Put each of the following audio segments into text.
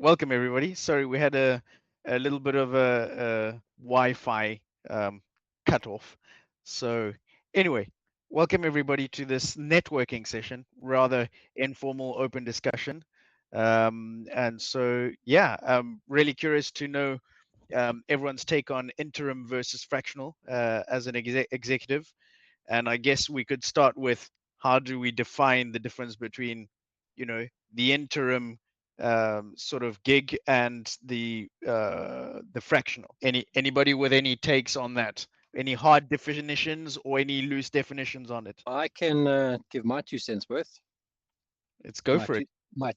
welcome everybody. Sorry, we had a little bit of a Wi-Fi cutoff. So anyway, welcome everybody to this networking session, rather informal, open discussion. And so, yeah, I'm really curious to know everyone's take on interim versus fractional as an executive. And I guess we could start with how do we define the difference between, the interim sort of gig and the fractional. Anybody with any takes on that? Any hard definitions or any loose definitions on it? I can give my 2 cents worth, Let's go my for two,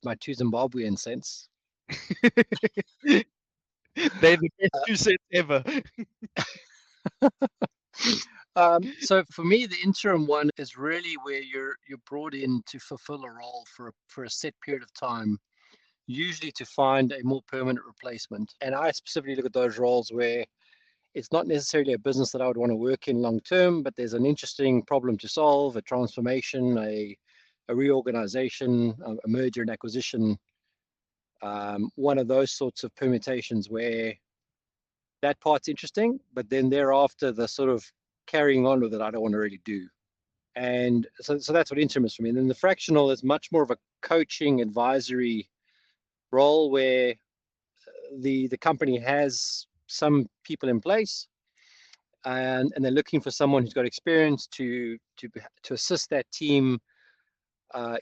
my two Zimbabwean cents. it. They're the best 2 cents ever. So for me, the interim one is really where you're brought in to fulfill a role for a set period of time, usually to find a more permanent replacement. And I specifically look at those roles where it's not necessarily a business that I would want to work in long term, but there's an interesting problem to solve, a transformation, a reorganization, a merger and acquisition. One of those sorts of permutations where that part's interesting, but then thereafter the sort of carrying on with it, I don't want to really do. And so that's what interim is for me. And then the fractional is much more of a coaching advisory role where the company has some people in place and they're looking for someone who's got experience to assist that team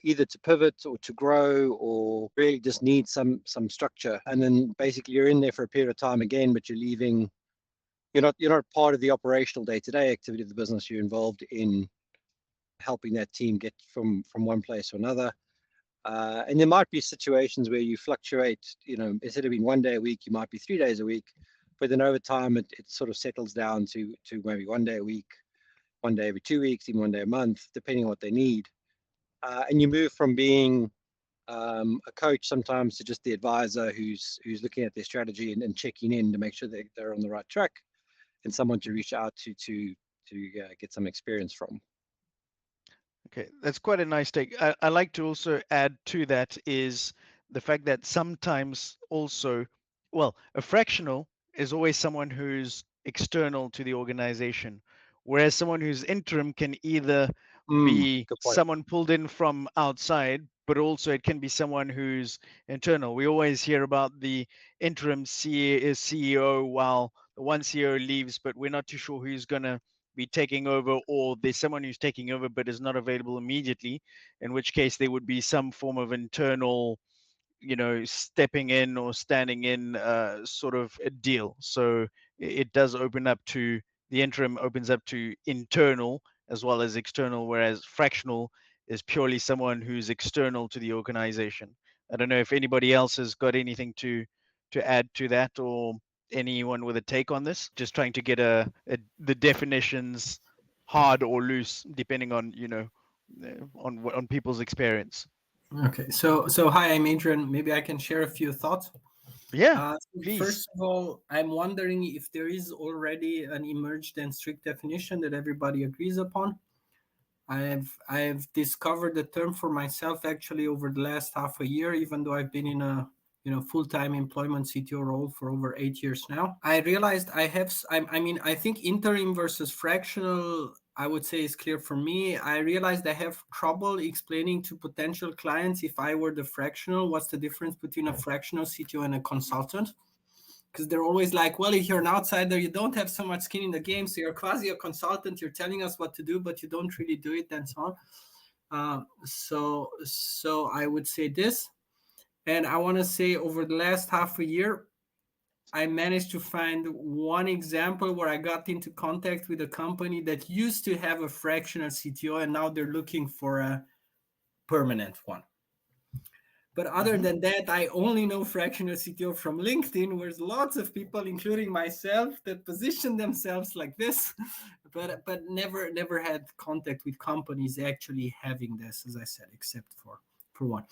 either to pivot or to grow or really just need some structure. And then basically you're in there for a period of time again, but you're not part of the operational day-to-day activity of the business. You're involved in helping that team get from one place to another. And there might be situations where you fluctuate, instead of being 1 day a week, you might be 3 days a week. But then over time, it sort of settles down to maybe 1 day a week, 1 day every 2 weeks, even 1 day a month, depending on what they need. And you move from being a coach sometimes to just the advisor who's looking at their strategy and checking in to make sure they're on the right track, and someone to reach out to get some experience from. Okay, that's quite a nice take. I like to also add to that is the fact that sometimes also, well, a fractional is always someone who's external to the organization, whereas someone who's interim can either be Good point. someone pulled in from outside, but also it can be someone who's internal. We always hear about the interim CEO while the one CEO leaves, but we're not too sure who's going to be taking over, or there's someone who's taking over but is not available immediately, in which case there would be some form of internal, stepping in or standing in sort of a deal. So it does open up to the interim, opens up to internal as well as external, whereas fractional is purely someone who's external to the organization. I don't know if anybody else has got anything to add to that, or anyone with a take on this. Just trying to get the definitions hard or loose, depending on on people's experience. Okay, so hi, I'm Adrian. Maybe I can share a few thoughts. Yeah, please. First of all, I'm wondering if there is already an emerged and strict definition that everybody agrees upon. I've discovered the term for myself actually over the last half a year, even though I've been in a full-time employment CTO role for over 8 years now. I realized I think interim versus fractional, I would say, is clear for me. I realized I have trouble explaining to potential clients, if I were the fractional, what's the difference between a fractional CTO and a consultant. Because they're always like, well, if you're an outsider, you don't have so much skin in the game, so you're quasi a consultant, you're telling us what to do, but you don't really do it, and so on. So I would say this. And I want to say over the last half a year, I managed to find one example where I got into contact with a company that used to have a fractional CTO, and now they're looking for a permanent one. But other than that, I only know fractional CTO from LinkedIn, where there's lots of people, including myself, that position themselves like this, but never had contact with companies actually having this, as I said, except for one.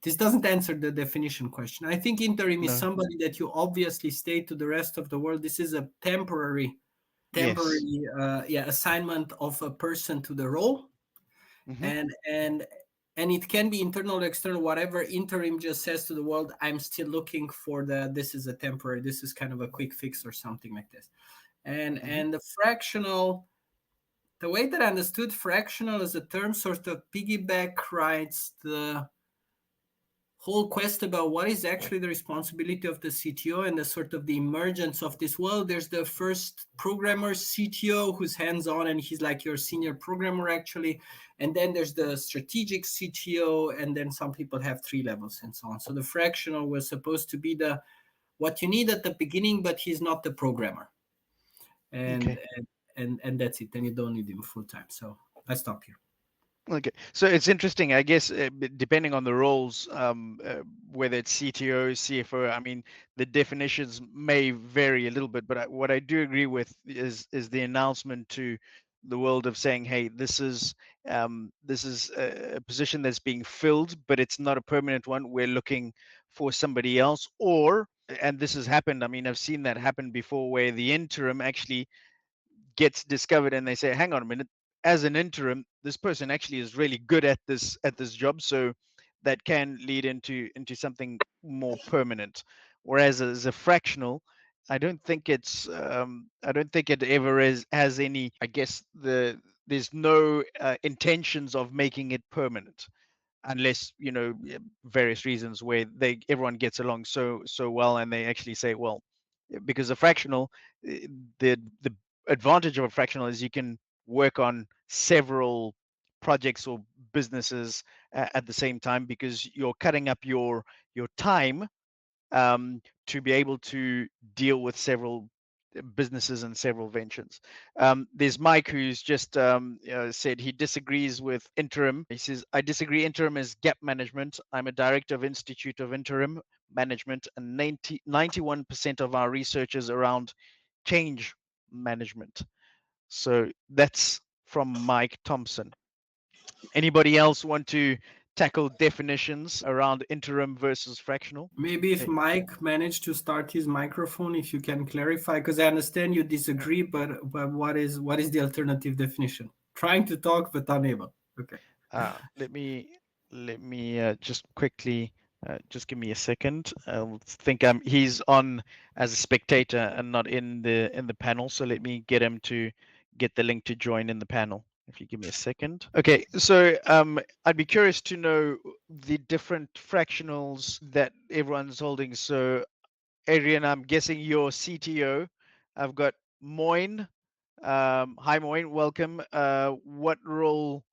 This doesn't answer the definition question. I think interim is No. somebody that you obviously stay to the rest of the world. This is a temporary Yes. assignment of a person to the role. Hmm. And and it can be internal or external, whatever. Interim just says to the world, I'm still looking for this is a temporary, this is kind of a quick fix or something like this. And the fractional, the way that I understood fractional as a term, sort of piggyback rides the whole quest about what is actually the responsibility of the CTO and the sort of the emergence of this. Well, there's the first programmer CTO who's hands-on and he's like your senior programmer actually. And then there's the strategic CTO, and then some people have 3 levels and so on. So the fractional was supposed to be the what you need at the beginning, but he's not the programmer. And Okay. and that's it. Then you don't need him full time. So I stop here. Okay, so it's interesting, I guess, depending on the roles, whether it's CTO, CFO. I mean, the definitions may vary a little bit, but what I do agree with is the announcement to the world of saying, "Hey, this is a position that's being filled, but it's not a permanent one. We're looking for somebody else." Or, and this has happened. I mean, I've seen that happen before, where the interim actually gets discovered and they say, hang on a minute, as an interim, this person actually is really good at this job, so that can lead into something more permanent. Whereas as a fractional, I don't think it ever is has any, I guess, there's no intentions of making it permanent, unless, various reasons where everyone gets along so well, and they actually say, well, because a fractional, the advantage of a fractional is you can work on several projects or businesses at the same time, because you're cutting up your time, to be able to deal with several businesses and several ventures. There's Mike, who's just said he disagrees with interim. He says, I disagree. Interim is gap management. I'm a director of Institute of Interim Management, and 91% of our research is around change management. So that's from Mike Thompson. Anybody else want to tackle definitions around interim versus fractional? Maybe if Eh, Mike managed to start his microphone, if you can clarify, because I understand you disagree, but what is the alternative definition? Trying to talk but unable. Okay. let me just quickly, just give me a second. I think he's on as a spectator and not in the panel. So let me get him to get the link to join in the panel. If you give me a second. Okay, so I'd be curious to know the different fractionals that everyone's holding. So Adrian, I'm guessing you're CTO. I've got Moin. Hi, Moin. Welcome. What role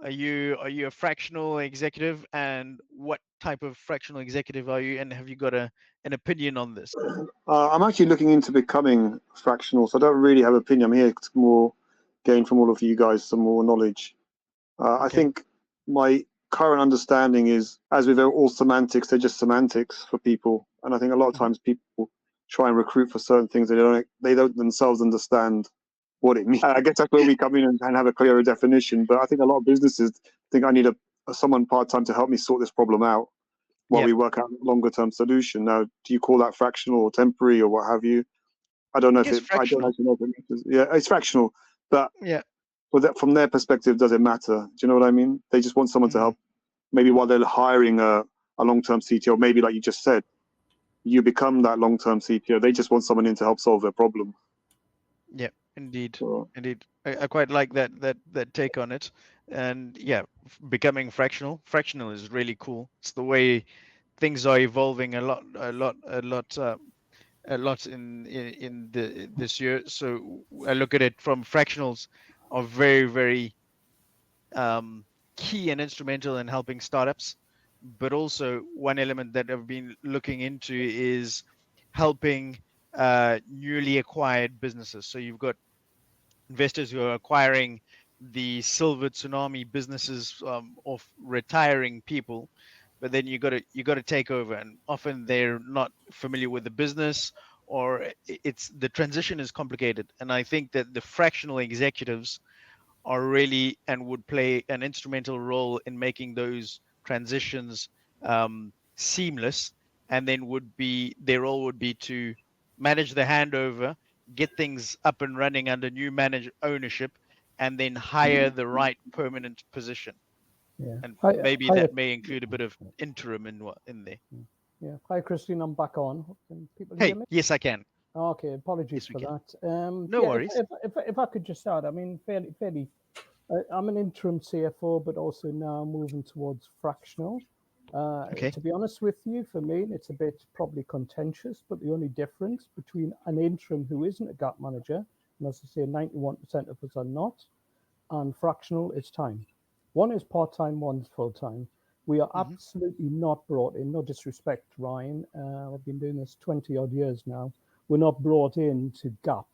are you? Are you a fractional executive? And what type of fractional executive are you? And have you got an opinion on this? I'm actually looking into becoming fractional, so I don't really have an opinion. I'm here to more gain from all of you guys some more knowledge. I Okay. think my current understanding is, as with all semantics, they're just semantics for people, and I think a lot of Mhm. times people try and recruit for certain things they don't themselves understand what it means. I guess that's where we come in and have a clearer definition. But I think a lot of businesses think I need someone part time to help me sort this problem out while Yeah. we work out a longer term solution. Now, do you call that fractional or temporary or what have you? I don't know I if guess I don't fractional. actually know if it matters. Yeah, it's fractional, but Yeah. from their perspective, does it matter? Do you know what I mean? They just want someone to Mm. help. Maybe while they're hiring a long term CTO, maybe like you just said, you become that long term CTO. They just want someone in to help solve their problem. Yeah. Indeed. So, Indeed. I quite like that take on it. And yeah, becoming fractional. Fractional is really cool. It's the way things are evolving a lot in the this year. So I look at it from fractionals are very, very key and instrumental in helping startups. But also one element that I've been looking into is helping newly acquired businesses. So you've got investors who are acquiring the silver tsunami businesses of retiring people, but then you got to take over, and often they're not familiar with the business, or it's the transition is complicated. And I think that the fractional executives are really and would play an instrumental role in making those transitions seamless, and then would be their role would be to manage the handover, get things up and running under new manage ownership, and then hire the right permanent position. Yeah. And Hi, maybe hi, that may include a bit of interim in there. yeah. Hi, Christine. I'm back on. Can people hear Hey, me? yes, I can. Okay. Apologies Yes, we for can. that. No Yeah. worries. If I could just start, I mean, fairly. I'm an interim CFO, but also now moving towards fractional. Okay. To be honest with you, for me, it's a bit probably contentious, but the only difference between an interim who isn't a gap manager, and as I say, 91% of us are not, and fractional is time. One is part-time, one's full-time. We are Mm-hmm. absolutely not brought in, no disrespect, Ryan. I've been doing this 20 odd years now. We're not brought in to gap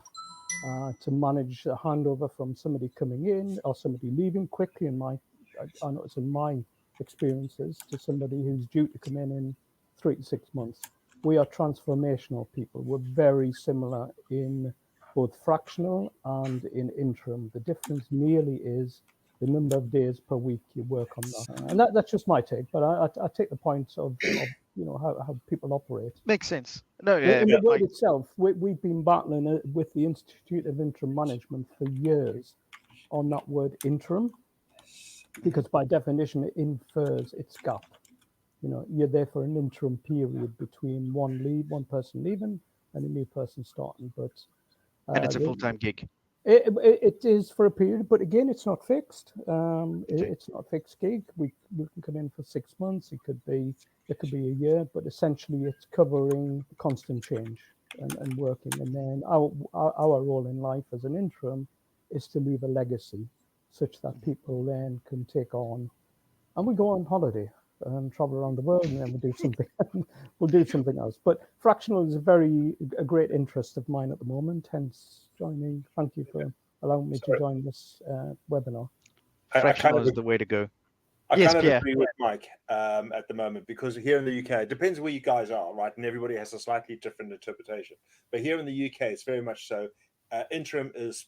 to manage a handover from somebody coming in or somebody leaving quickly. I know it's in my experiences, to somebody who's due to come in 3 to 6 months. We are transformational people. We're very similar in both fractional and in interim. The difference merely is the number of days per week you work on that. And that's just my take, but I take the point of how people operate. Makes sense. No, In the word itself, we've been battling with the Institute of Interim Management for years on that word interim, because by definition it infers its gap. You're there for an interim period between one person leaving and a new person starting. But and it's a full-time gig. it is for a period, but again, it's not fixed. It's not a fixed gig. We can come in for 6 months. It could be a year, but essentially it's covering constant change and working. And then our role in life as an interim is to leave a legacy, such that people then can take on, and we go on holiday and travel around the world, and then we'll do something else. But fractional is a great interest of mine at the moment, hence joining. Thank you for allowing me to join this webinar. Fractional is the way to go. I Yes, kind of Pierre. agree with Mike at the moment, because here in the UK, it depends where you guys are, right? And everybody has a slightly different interpretation. But here in the UK, it's very much so. Interim is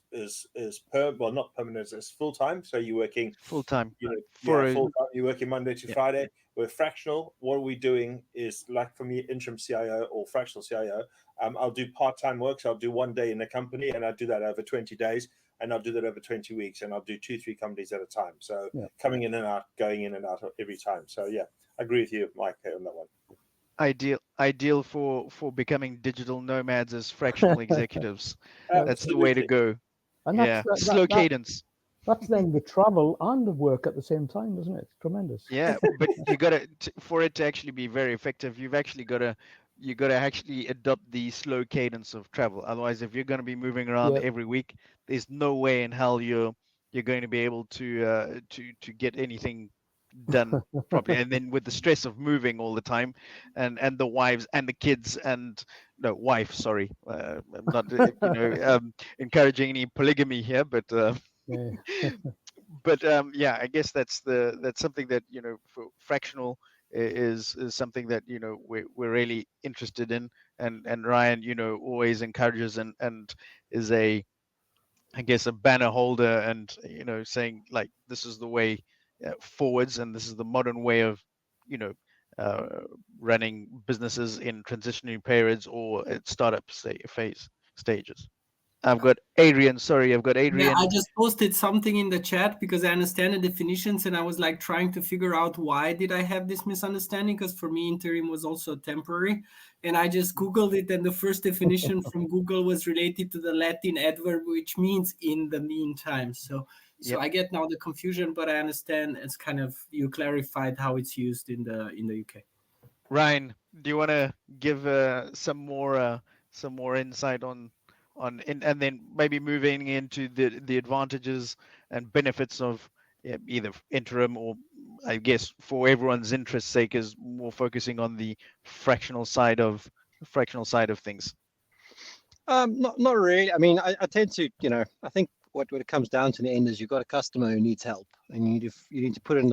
well, not permanent, it's full time. So you're working Full time. full time. You're working Monday to Friday. With fractional, what we're doing is, like for me, interim CIO or fractional CIO, I'll do part time work. So I'll do 1 day in a company, and I'll do that over 20 days, and I'll do that over 20 weeks, and I'll do 2-3 companies at a time. So coming in and out, going in and out every time. So yeah, I agree with you, Mike, on that one. Ideal for becoming digital nomads as fractional executives. That's the way to go. And slow cadence. That's then the travel and the work at the same time, isn't it? It's tremendous. Yeah, but you gotta for it to actually be very effective, you gotta actually adopt the slow cadence of travel. Otherwise, if you're gonna be moving around every week, there's no way in hell you're going to be able to get anything done properly. And then with the stress of moving all the time, and the wives and the kids, and no wife, sorry, I'm not encouraging any polygamy here, but but yeah, I guess that's something that for fractional is something that we're really interested in, and Ryan always encourages and is I guess a banner holder, and saying like this is the way forwards, and this is the modern way of uh, running businesses in transitionary periods or at startup phase stages. I've got Adrian. Sorry, I've got Adrian. Yeah, I just posted something in the chat because I understand the definitions, and I was like trying to figure out why did I have this misunderstanding, because for me interim was also temporary, and I just Googled it, and the first definition from Google was related to the Latin adverb, which means in the meantime. So I get now the confusion, but I understand it's kind of, you clarified how it's used in the UK. Ryan, do you want to give some more insight on and then maybe moving into the advantages and benefits of either interim, or I guess for everyone's interest sake is more focusing on the fractional side of things? Not really. I mean, I tend to, I think what it comes down to in the end is you've got a customer who needs help, and you need to put it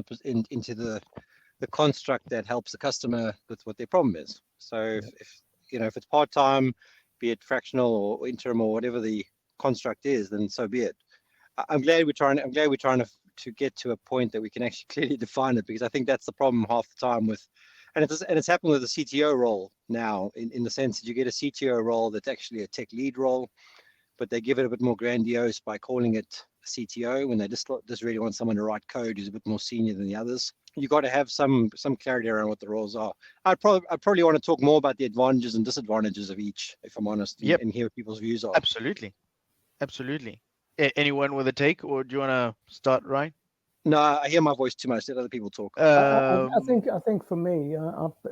into the construct that helps the customer with what their problem is. So if it's part-time, be it fractional or interim or whatever the construct is, then so be it. I'm glad we're trying to get to a point that we can actually clearly define it, because I think that's the problem half the time with, and it's happened with the CTO role now, in the sense that you get a CTO role that's actually a tech lead role, but they give it a bit more grandiose by calling it CTO when they just really want someone to write code who's a bit more senior than the others. You got to have some clarity around what the roles are. I'd probably want to talk more about the advantages and disadvantages of each, if I'm honest, Yep. and hear what people's views are. Absolutely. Anyone with a take, or do you want to start, Ryan? No, I hear my voice too much. Let other people talk. I think for me,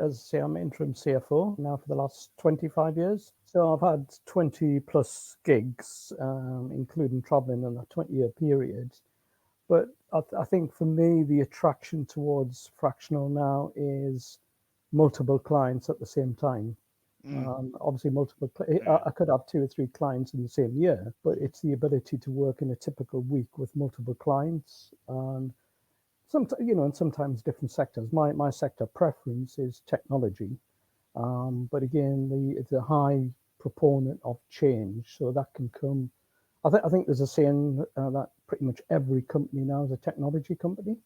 as I say, I'm interim CFO now for the last 25 years. So I've had 20 plus gigs, including traveling in a 20-year period. But I think for me, the attraction towards Fractional now is multiple clients at the same time. Obviously, I could have 2 or 3 clients in the same year, but it's the ability to work in a typical week with multiple clients. And sometimes different sectors. My sector preference is technology, but again, it's a high proponent of change, so that can come. I think there's a saying that pretty much every company now is a technology company,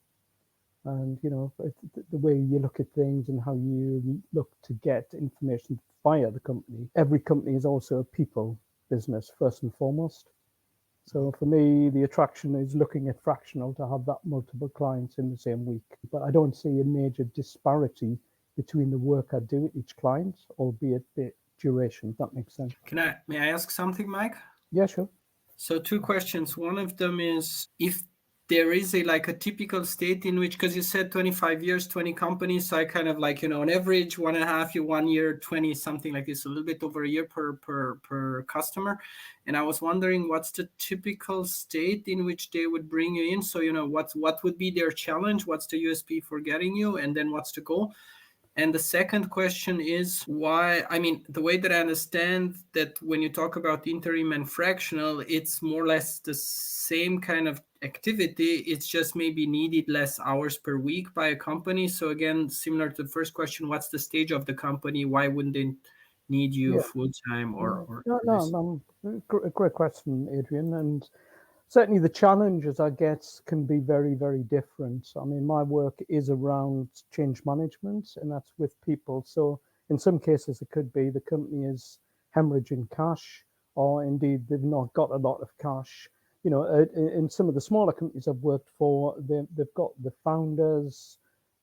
and the way you look at things and how you look to get information via the company. Every company is also a people business first and foremost. So for me, the attraction is looking at Fractional to have that multiple clients in the same week. But I don't see a major disparity between the work I do at each client, albeit the duration, if that makes sense. May I ask something, Mike? Yeah, sure. So 2 questions. One of them is if there is a typical state in which, because you said 25 years, 20 companies, so I kind of on average 1.5 year, 20, something like this, a little bit over a year per customer. And I was wondering what's the typical state in which they would bring you in. So, what would be their challenge? What's the USP for getting you? And then what's the goal? And the second question is why, the way that I understand that when you talk about interim and fractional, it's more or less the same kind of activity. It's just maybe needed less hours per week by a company. So again, similar to the first question, what's the stage of the company? Why wouldn't they need you full time No, great question, Adrian. And certainly the challenges I guess can be very, very different. My work is around change management, and that's with people. So in some cases, it could be the company is hemorrhaging cash, or indeed they've not got a lot of cash. In some of the smaller companies I've worked for, they've got the founders,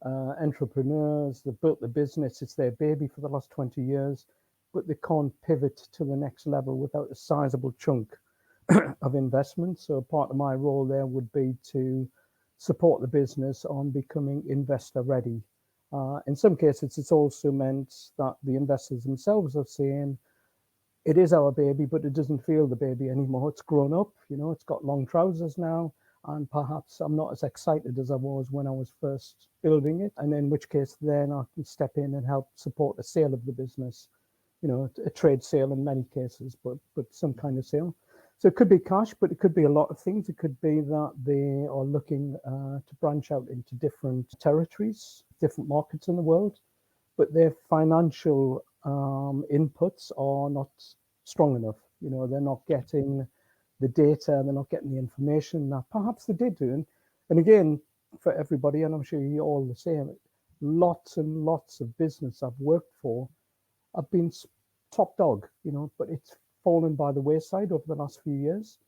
entrepreneurs, they've built the business, it's their baby for the last 20 years, but they can't pivot to the next level without a sizable chunk of investment. So part of my role there would be to support the business on becoming investor ready. In some cases, it's also meant that the investors themselves are saying, it is our baby, but it doesn't feel the baby anymore. It's grown up, it's got long trousers now, and perhaps I'm not as excited as I was when I was first building it. And in which case, then I can step in and help support the sale of the business, a trade sale in many cases, but some kind of sale. So it could be cash, but it could be a lot of things. It could be that they are looking to branch out into different territories, different markets in the world, but their financial inputs are not strong enough. They're not getting the data, they're not getting the information that perhaps they did do. And again, for everybody, and I'm sure you're all the same, lots and lots of business I've worked for have been top dog, but it's fallen by the wayside over the last few years.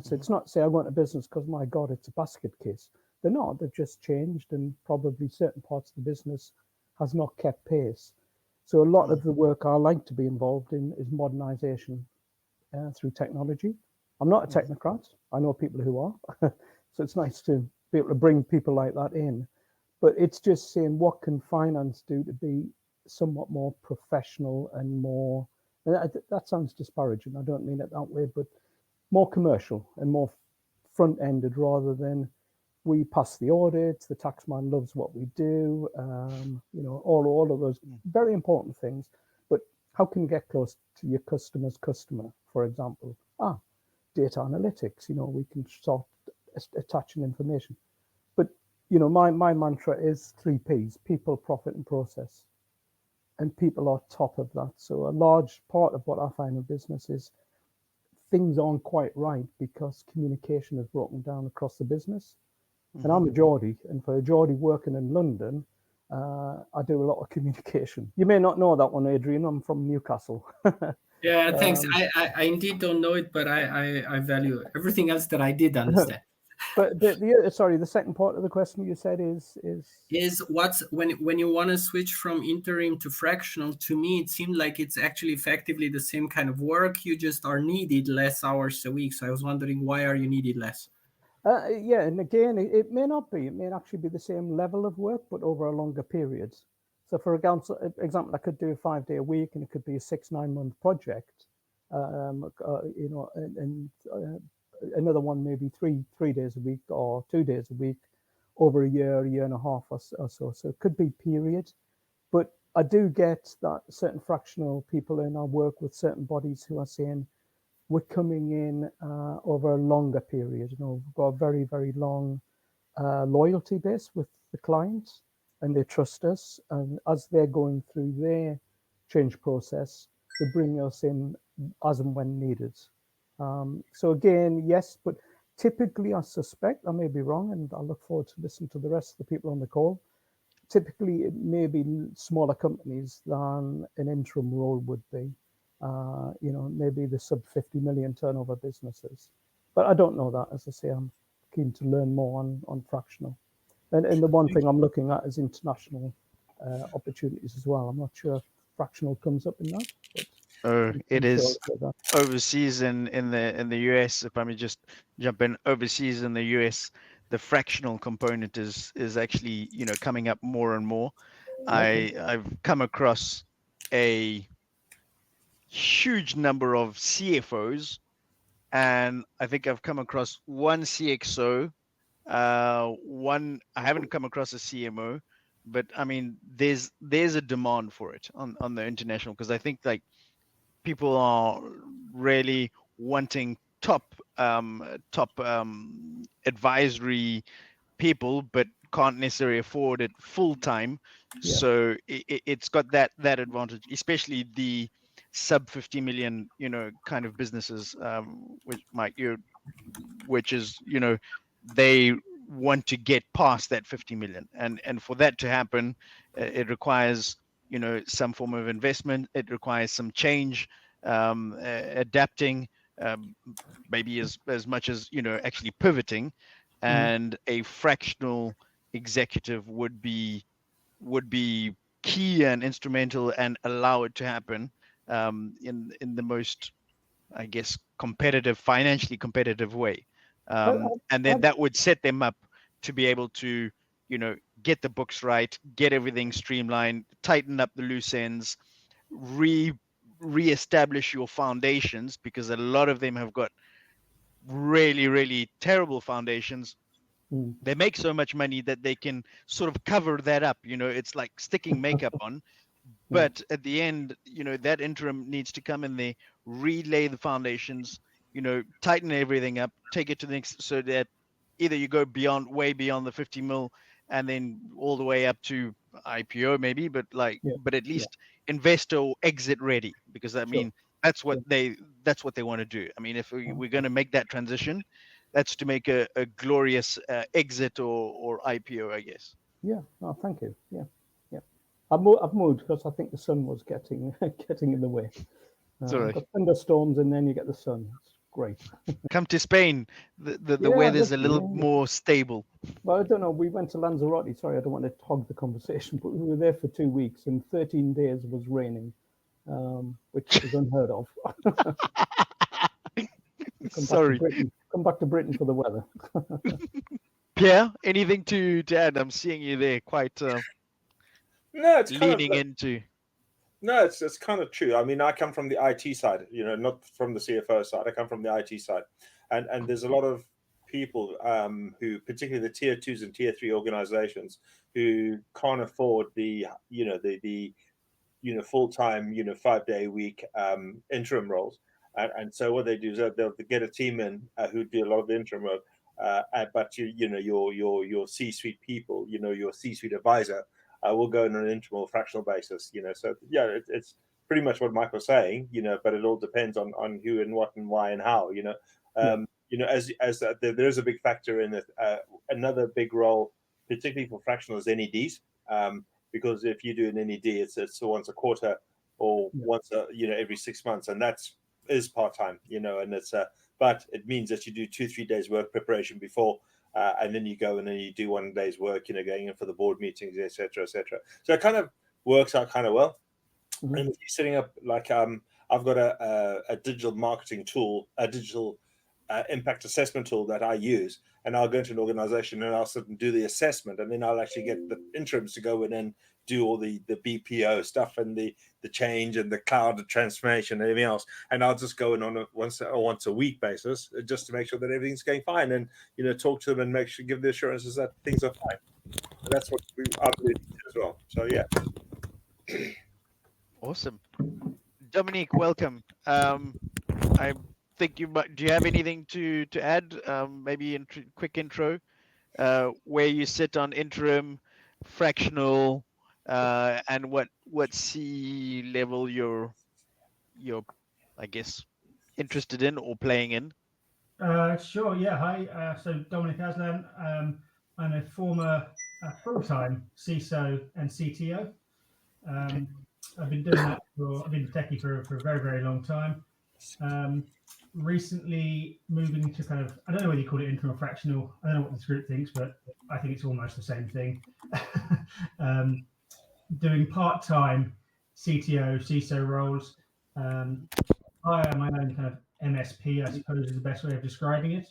So it's not say I want a business because my God, it's a basket case. They're not. They've just changed, and probably certain parts of the business has not kept pace. So a lot of the work I like to be involved in is modernization through technology. I'm not a technocrat. I know people who are. So it's nice to be able to bring people like that in. But it's just saying, what can finance do to be somewhat more professional and more, and that sounds disparaging, I don't mean it that way, but more commercial and more front-ended, rather than we pass the audits, the taxman loves what we do, all of those very important things. But how can you get close to your customer's customer, for example? Data analytics, we can start attaching information. But, my mantra is 3 Ps, people, profit, and process. And people are top of that. So a large part of what I find in business is things aren't quite right because communication is broken down across the business. And I'm a Geordie, and for a Geordie working in London, I do a lot of communication. You may not know that one, Adrian. I'm from Newcastle. Yeah, thanks. Um, I indeed don't know it, but I value everything else that I did understand. but sorry, the second part of the question you said Is what's when you want to switch from interim to fractional, to me it seemed like it's actually effectively the same kind of work, you just are needed less hours a week. So I was wondering, why are you needed less? yeah, and again, it may not be. It may actually be the same level of work, but over a longer period. So, for example, I could do a 5-day a week, and it could be a 6-9 month project. And another one maybe three days a week or 2 days a week over a year and a half or so. So it could be period, but I do get that certain fractional people in our work with certain bodies who are saying, we're coming in over a longer period. We've got a very, very long loyalty base with the clients, and they trust us. And as they're going through their change process, they bring us in as and when needed. So again, yes, but typically I suspect, I may be wrong, and I look forward to listening to the rest of the people on the call. Typically, it may be smaller companies than an interim role would be. Maybe the sub 50 million turnover businesses. But I don't know that. As I say, I'm keen to learn more on fractional. And the one thing I'm looking at is international opportunities as well. I'm not sure if fractional comes up in that, but It I'm sure is it's that. overseas in the US. If I may just jump in, overseas in the US, the fractional component is actually coming up more and more. Okay. I've come across a huge number of CFOs, and I think I've come across one CXO. One I haven't come across a CMO, but I mean, there's a demand for it on the international, because I think like people are really wanting top advisory people, but can't necessarily afford it full time. Yeah. So it's got that advantage, especially the sub 50 million, kind of businesses, which Mike, which is, they want to get past that 50 million, and for that to happen, it requires, some form of investment. It requires some change, adapting, um, maybe as much as, actually pivoting. And a fractional executive would be key and instrumental, and allow it to happen, in the most, I guess, financially competitive way. I, And I, then that would set them up to be able to, get the books right, get everything streamlined, tighten up the loose ends, re reestablish your foundations, because a lot of them have got really, really terrible foundations. mm, They make so much money that they can sort of cover that up. It's like sticking makeup on. yeah, But at the end, that interim needs to come in there, relay the foundations, tighten everything up, take it to the next, so that either you go way beyond the 50 mil, and then all the way up to IPO maybe, yeah, but at yeah. least investor or exit ready, because I Sure. mean, that's what Sure. they want to do. I mean, if we're Okay. going to make that transition, that's to make a glorious exit or IPO, I guess. Yeah. Oh, thank you. Yeah. Yeah. I've moved because I think the sun was getting getting in the way. So Got thunderstorms and then you get the sun. It's great. come to Spain, the Yeah, weather's a little yeah. more stable. Well, I don't know. We went to Lanzarote. Sorry, I don't want to hog the conversation, but we were there for 2 weeks and 13 days was raining, which is unheard of. Come back to Sorry, Britain. Come back to Britain for the weather. Pierre. Anything to add? I'm seeing you there, quite No, it's kind of leaning into. no, it's kind of true. I mean, I come from the IT side, not from the CFO side. I come from the IT side, and there's a lot of people who, particularly the tier twos and tier three organizations, who can't afford the full time 5-day week interim roles, and so what they do is they'll get a team in who do a lot of the interim work, but your C-suite people, your C-suite advisor will go on an interim or fractional basis. So yeah, it's pretty much what Mike was saying. But it all depends on who and what and why and how. Yeah. There is a big factor in it. Another big role, particularly for fractional, is NEDs. Because if you do an NED, it's once a quarter or once every 6 months, and is part-time, and it's but it means that you do 2-3 days work preparation before, and then you go and then you do 1 day's work, going in for the board meetings, etc. So it kind of works out kind of well. Mhm. And if you're setting up, like, I've got a digital marketing tool, a digital impact assessment tool that I use, and I'll go into an organization and I'll sit and do the assessment, and then I'll actually get the interims to go in and do all the BPO stuff and the change and the cloud transformation and everything else, and I'll just go in on a once a week basis just to make sure that everything's going fine, and talk to them and make sure, give the assurances that things are fine. And that's what I believe as well. So yeah. Awesome. Dominique, welcome. I think you might. Do you have anything to add? Maybe quick intro, where you sit on interim, fractional, and what C level you're I guess interested in or playing in. Sure, yeah. Hi, so Dominic Aslan. I'm a former full-time CISO and CTO. I've been doing that I've been techie for a very, very long time. Recently moving to kind of, I don't know whether you call it interim or fractional. I don't know what this group thinks, but I think it's almost the same thing. Doing part-time CTO, CISO roles. I am my own kind of MSP, I suppose, is the best way of describing it.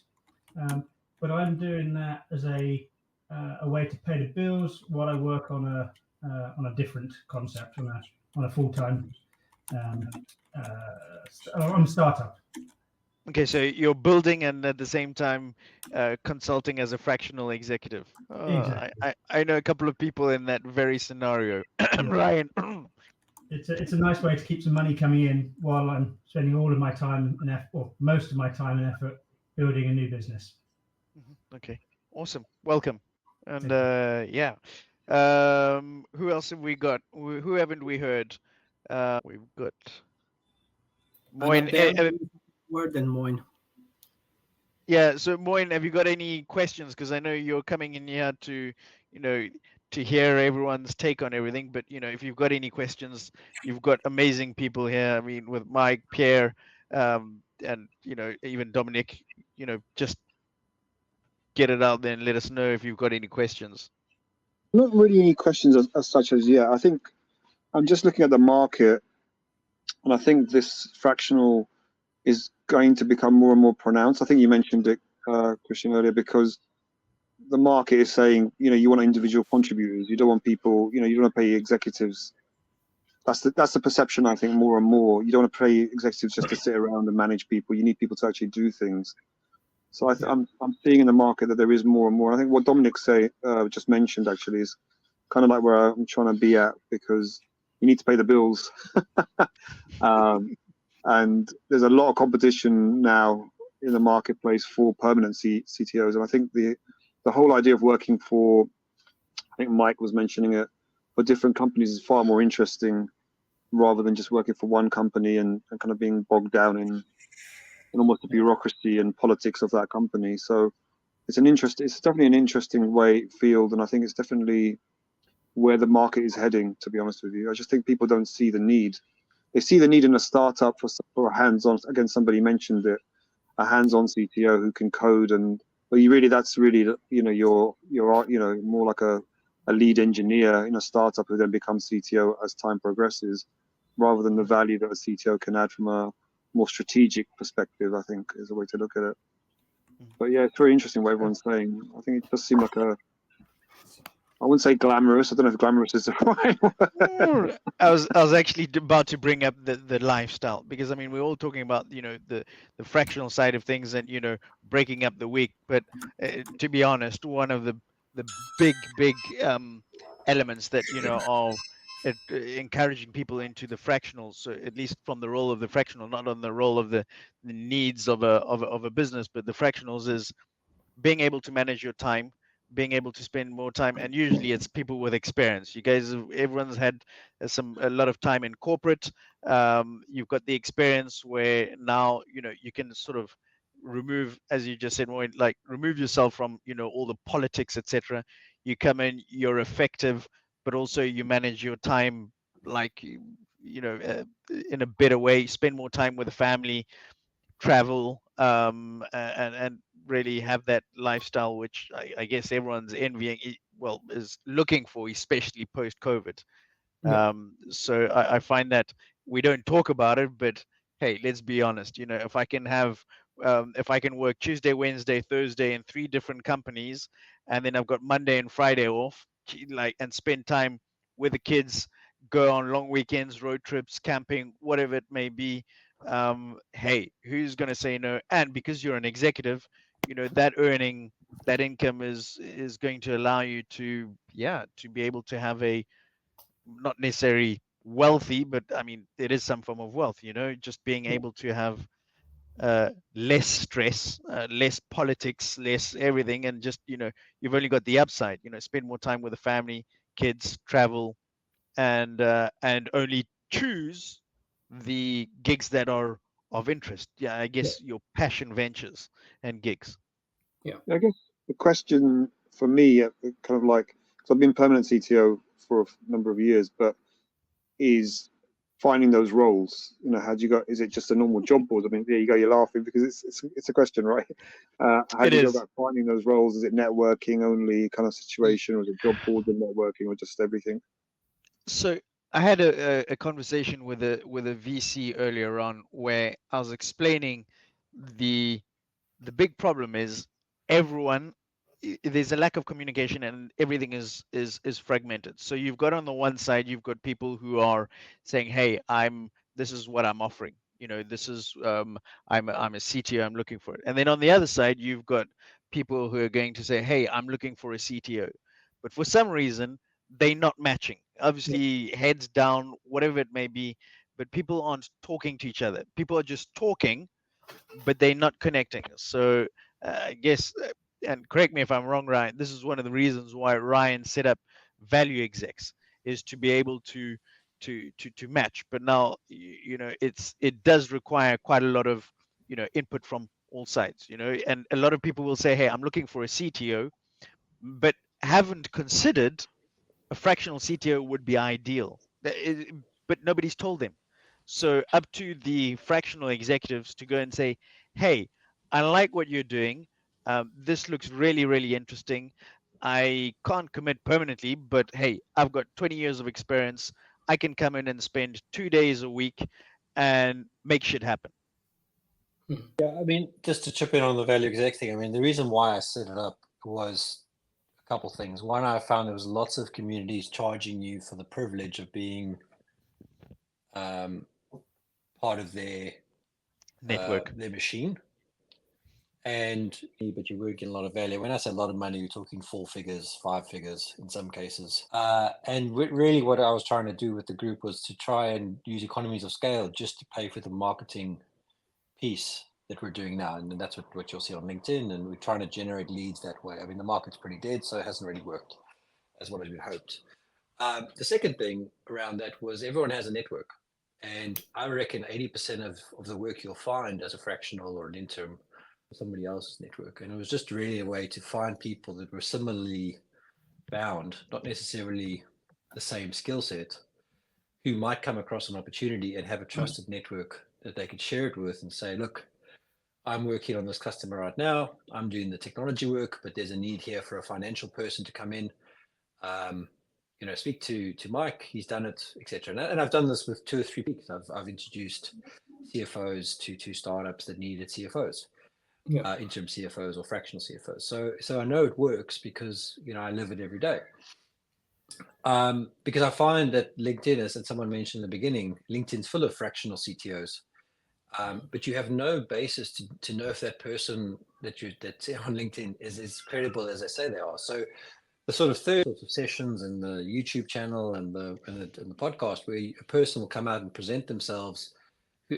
But I'm doing that as a way to pay the bills while I work on a different concept, on a full-time on a startup. Okay, so you're building and at the same time consulting as a fractional executive. Exactly. I know a couple of people in that very scenario. Ryan. It's a nice way to keep some money coming in while I'm spending all of my time and effort, or most of my time and effort, building a new business. Okay, awesome. Welcome. And yeah, who else have we got? Who haven't we heard? We've got Moin. Word and Moin. Yeah, so Moin, have you got any questions? Because I know you're coming in here to, to hear everyone's take on everything. But if you've got any questions, you've got amazing people here. I mean, with Mike, Pierre, and even Dominic. Just get it out there and let us know if you've got any questions. Not really any questions as such as yet. I think I'm just looking at the market, and I think this fractional is going to become more and more pronounced. I think you mentioned it, Christian, earlier, because the market is saying, you want individual contributors. You don't want people, you don't want to pay executives. That's the perception, I think, more and more. You don't want to pay executives just to sit around and manage people. You need people to actually do things. So I'm seeing in the market that there is more and more. I think what Dominic just mentioned actually is kind of like where I'm trying to be at, because you need to pay the bills. And there's a lot of competition now in the marketplace for permanent CTOs. And I think the whole idea of working for, I think Mike was mentioning it, for different companies is far more interesting rather than just working for one company and kind of being bogged down in almost the bureaucracy and politics of that company. So it's definitely an interesting field. And I think it's definitely where the market is heading, to be honest with you. I just think people don't see the need. They see the need in a startup for a hands-on. Again, somebody mentioned it, a hands-on CTO who can code, that's really you're more like a lead engineer in a startup who then becomes CTO as time progresses, rather than the value that a CTO can add from a more strategic perspective. I think is a way to look at it. But yeah, it's very interesting what everyone's saying. I think it does seem like I wouldn't say glamorous. I don't know if glamorous is the right word. I was actually about to bring up the lifestyle, because I mean we're all talking about the fractional side of things and breaking up the week, but to be honest, one of the big elements that are encouraging people into the fractionals, so at least from the role of the fractional, not on the role of the needs of a business, but the fractionals is being able to manage your time, being able to spend more time, and usually it's people with experience. You guys, everyone's had a lot of time in corporate. You've got the experience where now you can sort of remove, as you just said, more like remove yourself from all the politics, etc. You come in, you're effective, but also you manage your time like in a better way, spend more time with the family, travel, and really have that lifestyle, which I guess everyone's envying, well, is looking for, especially post COVID. Yeah. So I find that we don't talk about it, but hey, let's be honest. If I can work Tuesday, Wednesday, Thursday in 3 different companies, and then I've got Monday and Friday off, and spend time with the kids, go on long weekends, road trips, camping, whatever it may be. Hey, who's going to say no? And because you're an executive, that earning, that income is going to allow you to, yeah, to be able to have a, not necessarily wealthy, but I mean, it is some form of wealth, just being able to have less stress, less politics, less everything, and just, you've only got the upside, spend more time with the family, kids, travel, and only choose the gigs that are of interest. Yeah, I guess your passion ventures and gigs. I guess the question for me, kind of like, because I've been permanent CTO for a number of years, but is finding those roles. How do you go? Is it just a normal job board? I mean, there you go. You're laughing because it's a question, right? How It do you go is. about finding those roles? Is it networking only kind of situation, or is it job board and networking, or just everything? So I had a conversation with a VC earlier on where I was explaining the the big problem is everyone, there's a lack of communication and everything is fragmented. So you've got, on the one side, you've got people who are saying, hey, this is what I'm offering, this is, I'm a CTO, I'm looking for it. And then on the other side, you've got people who are going to say, hey, I'm looking for a CTO, but for some reason they're not matching, obviously heads down, whatever it may be, but people aren't talking to each other. People are just talking, but they're not connecting. So I guess, and correct me if I'm wrong, Ryan, this is one of the reasons why Ryan set up value execs, is to be able to match. But now, it does require quite a lot of, input from all sides, and a lot of people will say, hey, I'm looking for a CTO, but haven't considered a fractional CTO would be ideal. But nobody's told them. So up to the fractional executives to go and say, hey, I like what you're doing. This looks really, really interesting. I can't commit permanently, but hey, I've got 20 years of experience. I can come in and spend 2 days a week and make shit happen. Yeah, I mean, just to chip in on the value exec thing, I mean, the reason why I set it up was a couple things. One, I found there was lots of communities charging you for the privilege of being part of their Network. their machine. But you're working a lot of value. When I say a lot of money, you're talking 4 figures, 5 figures in some cases. And really what I was trying to do with the group was to try and use economies of scale just to pay for the marketing piece that we're doing now. And that's what you'll see on LinkedIn. And we're trying to generate leads that way. I mean, the market's pretty dead, so it hasn't really worked as well as we hoped. The second thing around that was everyone has a network. And I reckon 80% of the work you'll find as a fractional or an interim, somebody else's network. And it was just really a way to find people that were similarly bound, not necessarily the same skill set, who might come across an opportunity and have a trusted network that they could share it with and say, look, I'm working on this customer right now. I'm doing the technology work, but there's a need here for a financial person to come in. Speak to Mike. He's done it, etc. And I've done this with 2 or 3 people. I've introduced CFOs to startups that needed CFOs. Interim CFOs or fractional CFOs. So I know it works because I live it every day. Because I find that LinkedIn, as someone mentioned in the beginning, LinkedIn's full of fractional CTOs, but you have no basis to know if that person that's on LinkedIn is as credible as they say they are. So the sort of third sorts of sessions and the YouTube channel and the podcast, where a person will come out and present themselves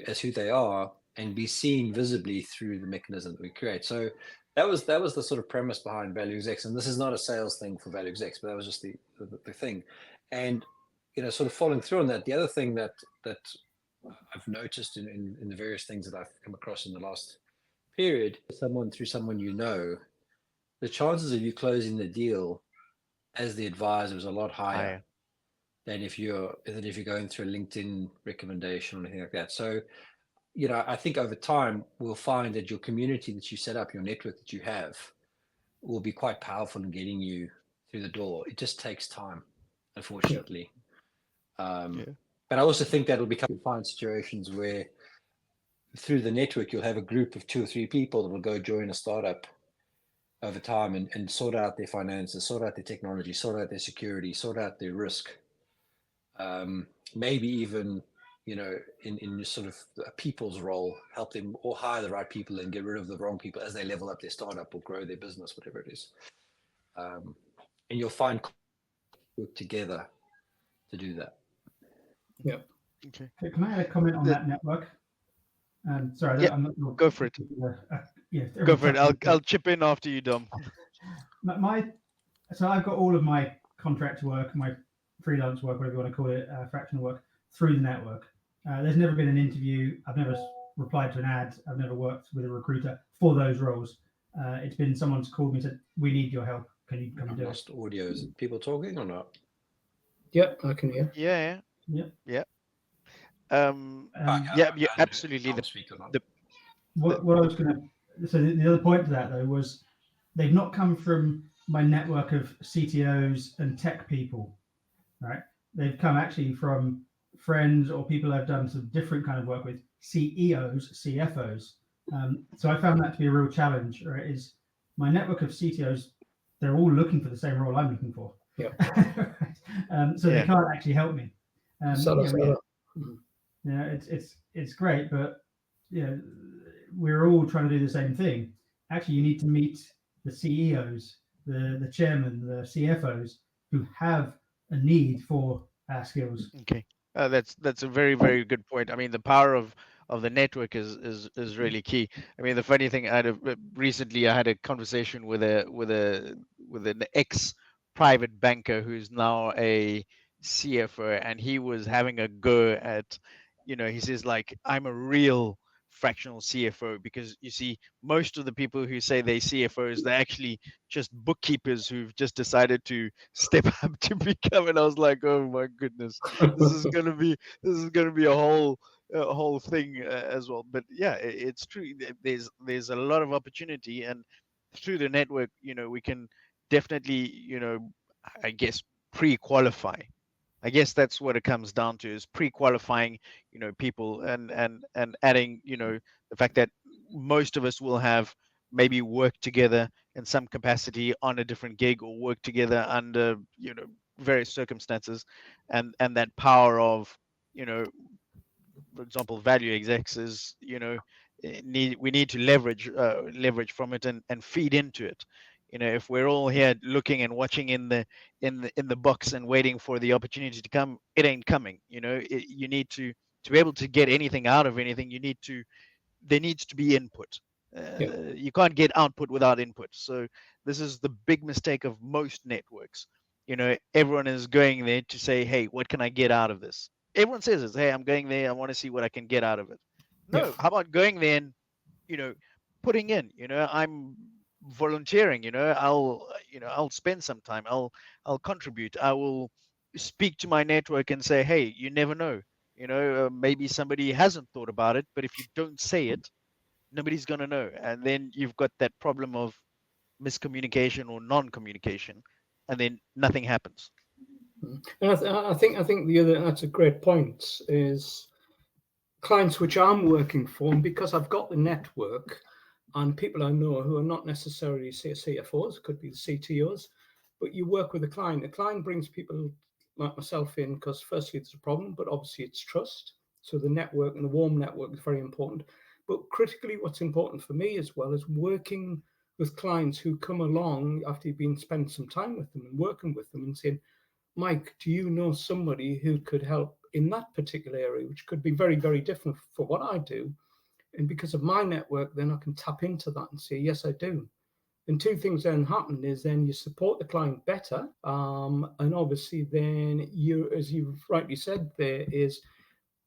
as who they are and be seen visibly through the mechanism that we create. So that was the sort of premise behind Value Execs. And this is not a sales thing for Value Execs, but that was just the thing. And sort of following through on that, the other thing that I've noticed in the various things that I've come across in the last period, through someone the chances of you closing the deal as the advisor is a lot higher than if you're going through a LinkedIn recommendation or anything like that. So, you know, I think over time we'll find that your community that you set up, your network that you have, will be quite powerful in getting you through the door. It just takes time, unfortunately. But I also think that will become find situations where through the network you'll have a group of 2 or 3 people that will go join a startup over time and sort out their finances, sort out their technology, sort out their security, sort out their risk. Maybe even, you know, in sort of a people's role, help them or hire the right people and get rid of the wrong people as they level up their startup or grow their business, whatever it is. And you'll find work together to do that. Yeah. Okay. Can I add a comment on that network? Sorry, Yeah, I'm not sure. go for it. Yeah, Go for it. I'll chip in after you, Dom. So I've got all of my contract work, my freelance work, whatever you want to call it, fractional work, through the network. There's never been an interview. I've never replied to an ad. I've never worked with a recruiter for those roles. It's been someone's called me and said, "We need your help. Can you come and do it?" Lost audio. Is it people talking or not? Yeah, I can hear. Yeah. Yeah. Yeah, absolutely. What I was going to, so the other point to that though was they've not come from my network of CTOs and tech people, right? They've come actually from friends or people I've done some different kind of work with, CEOs, CFOs. So I found that to be a real challenge, right? Is my network of CTOs, they're all looking for the same role I'm looking for. Yeah. So they can't actually help me. It's great, but we're all trying to do the same thing. Actually, you need to meet the CEOs, the chairman, the CFOs who have a need for our skills. Okay, that's a very, very good point. I mean, the power of the network is really key. I mean, the funny thing, recently I had a conversation with an ex private banker who's now a CFO, and he was having a go at, he says, like, I'm a real fractional CFO, because you see most of the people who say they're CFOs, they're actually just bookkeepers who've just decided to step up to become. And I was like, oh my goodness, this is gonna be a whole thing as well. But yeah, it's true. There's a lot of opportunity, and through the network, we can definitely, I guess, pre-qualify. I guess that's what it comes down to, is pre-qualifying, people, and adding, the fact that most of us will have maybe worked together in some capacity on a different gig, or work together under, various circumstances, and that power of, for example, value execs is, we need to leverage from it, and feed into it. If we're all here looking and watching in the box and waiting for the opportunity to come, it ain't coming. You need to be able to get anything out of anything. There needs to be input. You can't get output without input. So this is the big mistake of most networks. Everyone is going there to say, hey, what can I get out of this? Everyone says this, hey, I'm going there, I want to see what I can get out of it. No, how about going there and, putting in, I'm volunteering, I'll spend some time, I'll contribute, I will speak to my network and say, hey, you never know, maybe somebody hasn't thought about it, but if you don't say it, nobody's going to know. And then you've got that problem of miscommunication or non-communication, and then nothing happens. And I think the other, that's a great point, is clients which I'm working for, and because I've got the network and people I know who are not necessarily CFOs, could be the CTOs, but you work with a client. The client brings people like myself in because firstly it's a problem, but obviously it's trust. So the network, and the warm network, is very important. But critically, what's important for me as well is working with clients who come along after you've been spending some time with them and working with them and saying, Mike, do you know somebody who could help in that particular area, which could be very, very different for what I do? And because of my network, then I can tap into that and say, yes, I do. And two things then happen is then you support the client better. And obviously then you, as you've rightly said there, is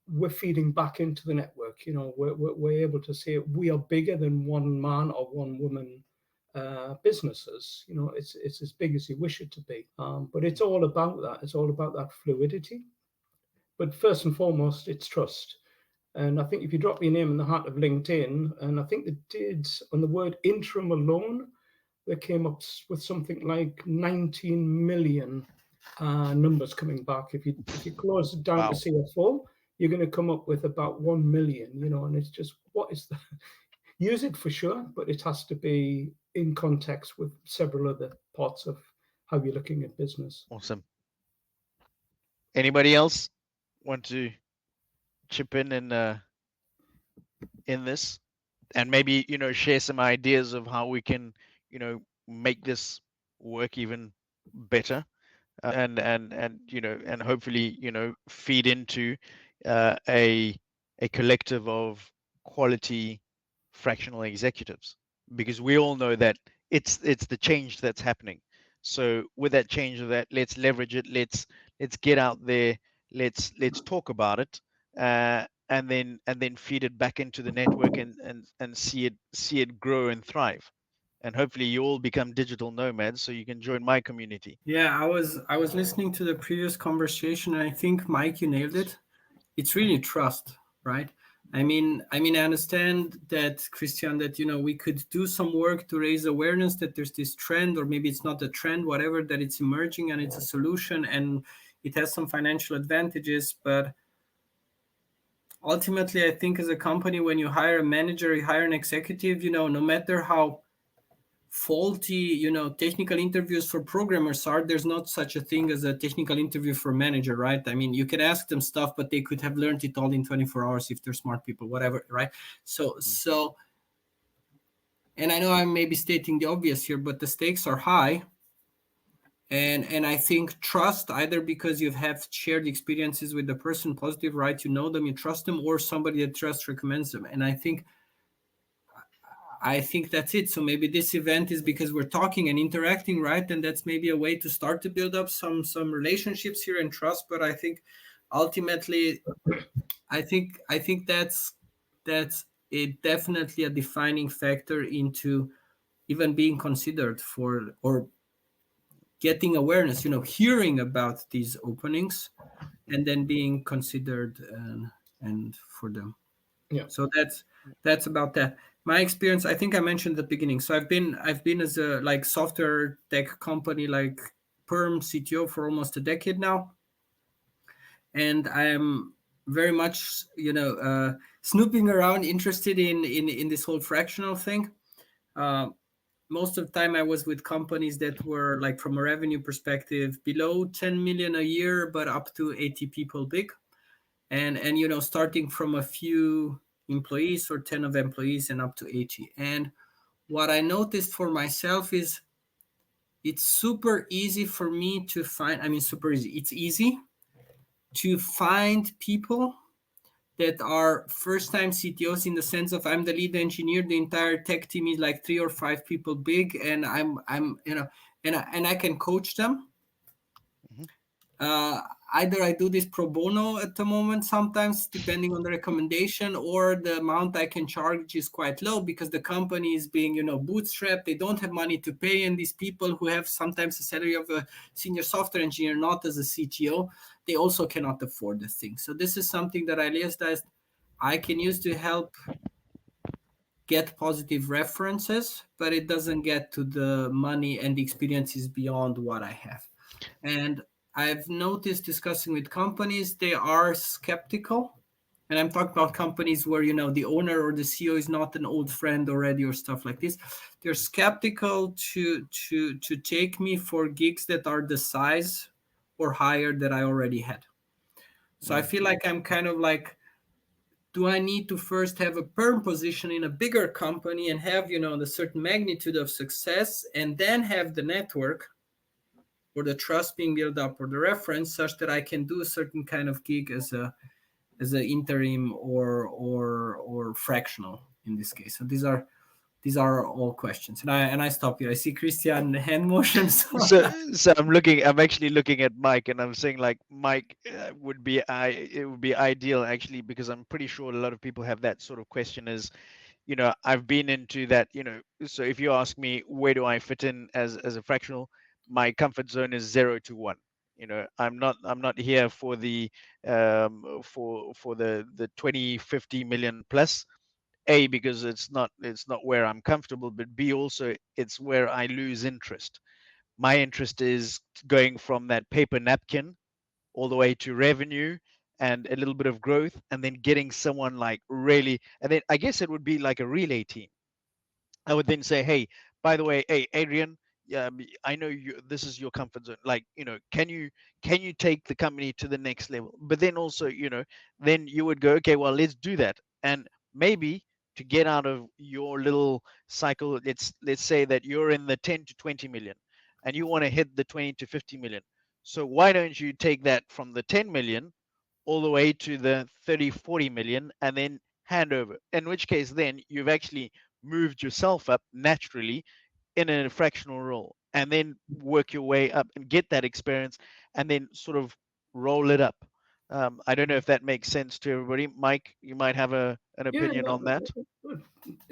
we're feeding back into the network. We're able to say we are bigger than one man or one woman businesses. You know, it's as big as you wish it to be. But it's all about that. It's all about that fluidity. But first and foremost, it's trust. And I think if you drop your name in the hat of LinkedIn, and I think they did on the word interim alone, they came up with something like 19 million numbers coming back. If you close it down Wow. to CFO, you're going to come up with about 1 million. You know, and it's just, what is that? Use it for sure, but it has to be in context with several other parts of how you're looking at business. Awesome. Anybody else want to chip in this, and maybe share some ideas of how we can make this work even better, and hopefully feed into a collective of quality fractional executives, because we all know that it's the change that's happening. So with that change of that, let's leverage it. Let's get out there. Let's talk about it, and then feed it back into the network, and see it grow and thrive. And hopefully you all become digital nomads, so you can join my community. Yeah, I was listening to the previous conversation, and I think, Mike, you nailed it. It's really trust, right? I mean, I understand that, Christian, that we could do some work to raise awareness that there's this trend, or maybe it's not a trend, whatever, that it's emerging and it's a solution and it has some financial advantages. But ultimately, I think as a company, when you hire a manager, you hire an executive, no matter how faulty technical interviews for programmers are, there's not such a thing as a technical interview for a manager, right? I mean, you can ask them stuff, but they could have learned it all in 24 hours if they're smart people, whatever, right? So and I know I'm maybe stating the obvious here, but the stakes are high. And I think trust, either because you have shared experiences with the person, positive, right? You know them, you trust them, or somebody that trust recommends them. And I think that's it. So maybe this event is because we're talking and interacting, right? And that's maybe a way to start to build up some relationships here and trust. But I think ultimately, I think that's definitely a defining factor into even being considered for, or getting awareness, hearing about these openings and then being considered and for them. Yeah. So that's about that. My experience, I think I mentioned at the beginning. So I've been as a software tech company, perm CTO, for almost a decade now, and I am very much snooping around, interested in this whole fractional thing. Most of the time I was with companies that were, from a revenue perspective, below 10 million a year, but up to 80 people big, and starting from a few employees or 10 of employees and up to 80. And what I noticed for myself is it's super easy for me to find, super easy. It's easy to find people that are first-time CTOs, in the sense of, I'm the lead engineer, the entire tech team is 3 or 5 people big, and I'm and I can coach them. Mm-hmm. Either I do this pro bono at the moment, sometimes depending on the recommendation, or the amount I can charge is quite low because the company is being bootstrapped. They don't have money to pay, and these people who have sometimes a salary of a senior software engineer, not as a CTO, they also cannot afford the thing. So this is something that I realized I can use to help get positive references, but it doesn't get to the money and the experiences beyond what I have. And I've noticed, discussing with companies, they are skeptical. And I'm talking about companies where, the owner or the CEO is not an old friend already or stuff like this. They're skeptical to take me for gigs that are the size or higher that I already had. So I feel like I'm kind of do I need to first have a perm position in a bigger company and have, the certain magnitude of success, and then have the network or the trust being built up, or the reference, such that I can do a certain kind of gig as an interim or fractional in this case? So these are all questions, and I stop here. I see Christian hand motion. So I'm actually looking at Mike, and I'm saying, Mike, it would be ideal, actually, because I'm pretty sure a lot of people have that sort of question, is I've been into that, so if you ask me where do I fit in as a fractional, my comfort zone is 0 to 1. I'm not here for the the 20-50 million plus. A, because it's not where I'm comfortable, but B, also it's where I lose interest. My interest is going from that paper napkin all the way to revenue and a little bit of growth, and then getting someone like really, and then I guess it would be like a relay team. I would then say, hey, by the way, hey, Adrian, I know you. This is your comfort zone. Like, can you take the company to the next level? But then also, then you would go, okay, well, let's do that. And maybe to get out of your little cycle, let's say that you're in the 10 to 20 million, and you want to hit the 20 to 50 million. So why don't you take that from the 10 million all the way to the 30-40 million, and then hand over, in which case then you've actually moved yourself up naturally in a fractional role, and then work your way up and get that experience, and then sort of roll it up. I don't know if that makes sense to everybody. Mike, you might have an Yeah, opinion on that.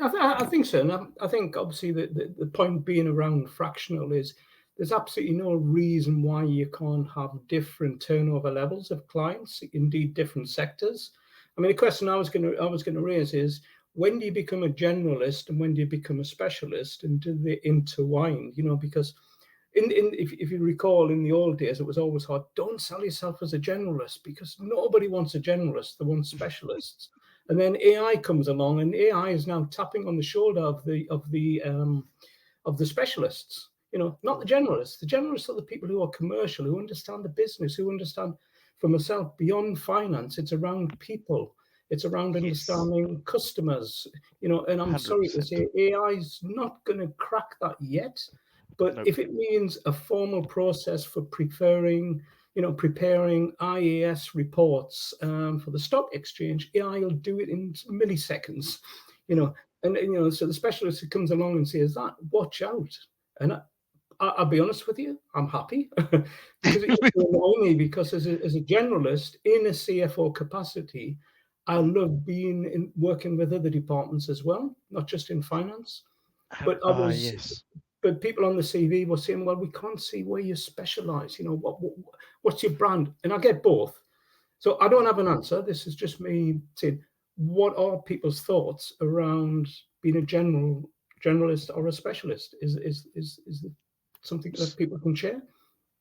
I think so. And I think obviously the point being around fractional is there's absolutely no reason why you can't have different turnover levels of clients, indeed different sectors. I mean, the question I was going to raise is, when do you become a generalist and when do you become a specialist, and do they intertwine? Because if you recall, in the old days, it was always hard. Don't sell yourself as a generalist, because nobody wants a generalist. They want specialists. And then AI comes along, and AI is now tapping on the shoulder of the specialists. Not the generalists. The generalists are the people who are commercial, who understand the business, who understand, for myself, beyond finance. It's around people. It's around Yes, understanding customers. And I'm sorry to 100%. say, AI is not going to crack that yet. But Nope. if it means a formal process for preparing IAS reports for the stock exchange, AI will do it in milliseconds. So the specialist who comes along and says that, watch out. And I'll be honest with you, I'm happy because it used to annoy me, because as a generalist in a CFO capacity, I love working with other departments as well, not just in finance. But Yes. but people on the CV were saying, well, we can't see where you specialize. What's your brand? And I get both. So I don't have an answer. This is just me saying, what are people's thoughts around being a generalist or a specialist? Is it something that people can share?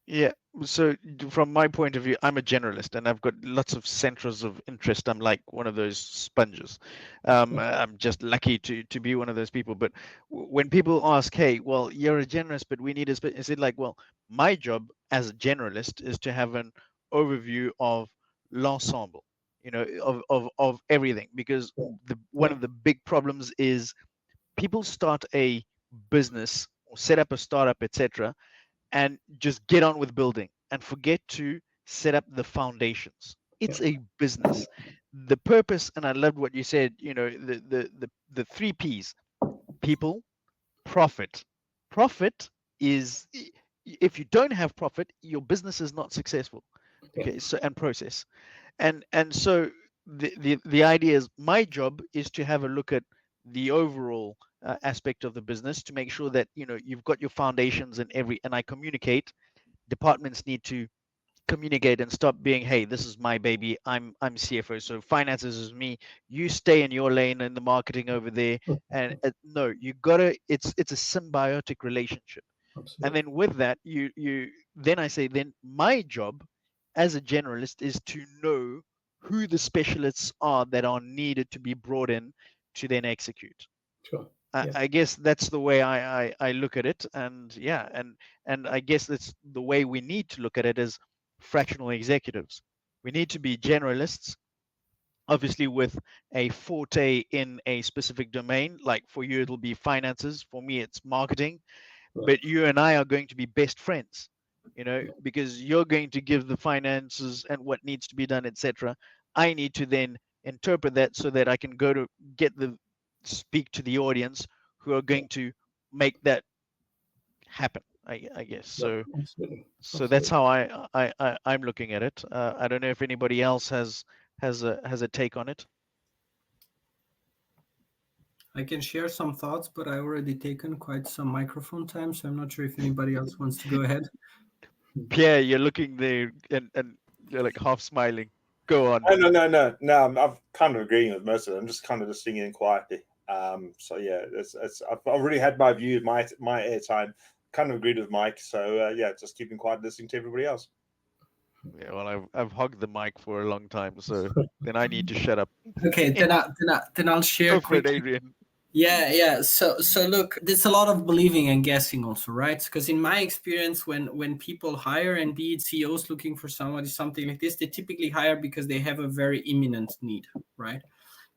Yeah. So from my point of view, I'm a generalist and I've got lots of centers of interest. I'm like one of those sponges. I'm just lucky to be one of those people. But when people ask, hey, well, you're a generalist, but we need a is it like, well, my job as a generalist is to have an overview of l'ensemble, of everything, because one of the big problems is people start a business or set up a startup, etc., and just get on with building and forget to set up the foundations. It's a business. The purpose, and I loved what you said, the 3 P's: people, profit. Profit is, if you don't have profit, your business is not successful. Okay, so, and process. And so the idea is, my job is to have a look at the overall aspect of the business, to make sure that you've got your foundations and I communicate. Departments need to communicate and stop being, hey, this is my baby, I'm CFO, so finances is me, you stay in your lane and the marketing over there. And no, you gotta, it's a symbiotic relationship. And Absolutely. then with that, then I say, then my job as a generalist is to know who the specialists are that are needed to be brought in to then execute. Sure. I guess that's the way I look at it. And yeah, and I guess that's the way we need to look at it as fractional executives. We need to be generalists, obviously with a forte in a specific domain. Like for you, it'll be finances. For me, it's marketing. But you and I are going to be best friends, because you're going to give the finances and what needs to be done, etc. I need to then interpret that so that I can go to speak to the audience who are going to make that happen. I guess so. Absolutely. So that's how I'm looking at it. I don't know if anybody else has a take on it. I can share some thoughts, but I already taken quite some microphone time, so I'm not sure if anybody else wants to go ahead. Pierre, you're looking there and you're like half smiling. Go on. Oh, no. I'm kind of agreeing with most of it. I'm just kind of listening in quietly. So yeah, I've already had my view, my airtime. Kind of agreed with Mike. So yeah, just keeping quiet, listening to everybody else. Yeah, well, I've hogged the mic for a long time, so then I need to shut up. Okay, then I'll share Go for it, quickly. Adrian. Yeah. So look, there's a lot of believing and guessing also, right? Because in my experience, when people hire, and be it CEOs looking for somebody, something like this, they typically hire because they have a very imminent need, right?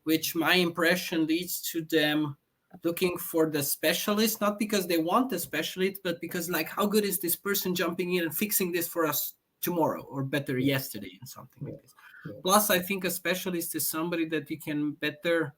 Which my impression leads to them looking for the specialist, not because they want the specialist, but because like, how good is this person jumping in and fixing this for us tomorrow, or better yesterday, and something like this. Plus, I think a specialist is somebody that you can better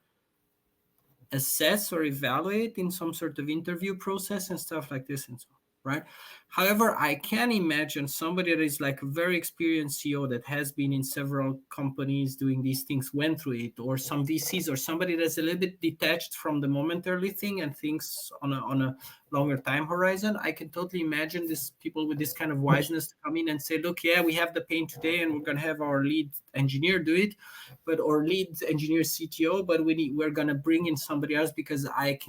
assess or evaluate in some sort of interview process and stuff like this and so on, right? However, I can imagine somebody that is like a very experienced CEO that has been in several companies doing these things, went through it, or some VCs, or somebody that's a little bit detached from the momentarily thing and thinks on a longer time horizon. I can totally imagine this people with this kind of wiseness to come in and say, look, yeah, we have the pain today and we're going to have our lead engineer do it, or lead engineer CTO, but we're going to bring in somebody else because I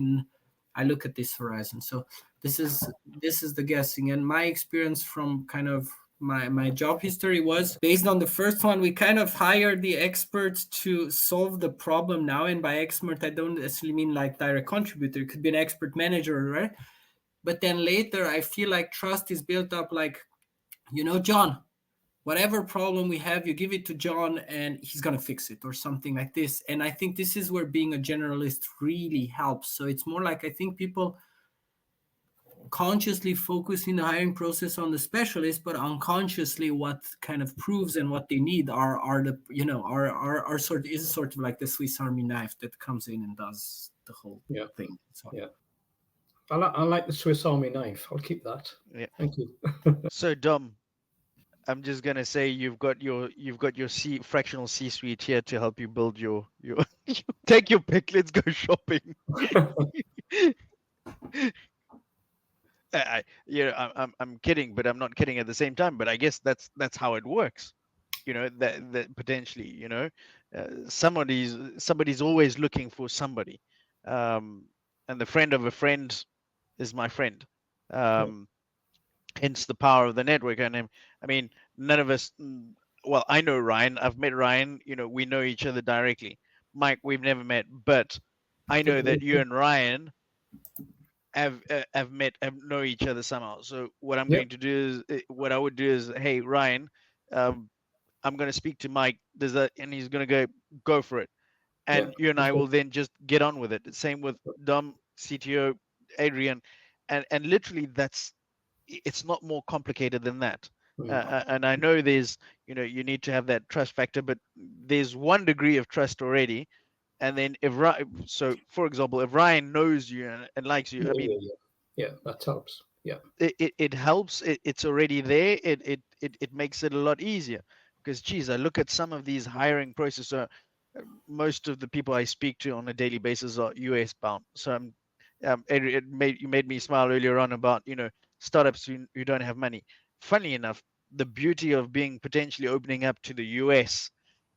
look at this horizon. So this is the guessing, and my experience from kind of my job history was based on the first one. We kind of hired the experts to solve the problem now, and by expert I don't necessarily mean like direct contributor. It could be an expert manager, right? But then later I feel like trust is built up, like, John, whatever problem we have, you give it to John and he's going to fix it, or something like this. And I think this is where being a generalist really helps. So it's more like, I think people consciously focus in the hiring process on the specialist, but unconsciously what kind of proves and what they need are the, are sort of like the Swiss Army knife that comes in and does the whole thing. So Yeah. I like the Swiss Army knife. I'll keep that. Yeah. Thank you. So Dom, I'm just gonna say you've got your fractional C-suite here to help you build your take your pick. Let's go shopping. I'm kidding, but I'm not kidding at the same time. But I guess that's how it works. That potentially, somebody's always looking for somebody, and the friend of a friend is my friend. Hence the power of the network. And I mean, none of us. Well, I know Ryan. I've met Ryan. We know each other directly. Mike, we've never met, but I know that you and Ryan have know each other somehow. So what I'm going to do is, what I would do is, hey Ryan, I'm going to speak to Mike. Does that, and he's going to go for it, and you and I will then just get on with it. Same with Dom, CTO, Adrian, and literally it's not more complicated than that. And I know there's, you need to have that trust factor, but there's one degree of trust already. And then so for example, if Ryan knows you and likes you, I mean, that helps. Yeah, it helps. It's already there. It makes it a lot easier, because geez, I look at some of these hiring processes. Most of the people I speak to on a daily basis are US bound. So you made me smile earlier on about startups who don't have money. Funny enough, the beauty of being potentially opening up to the US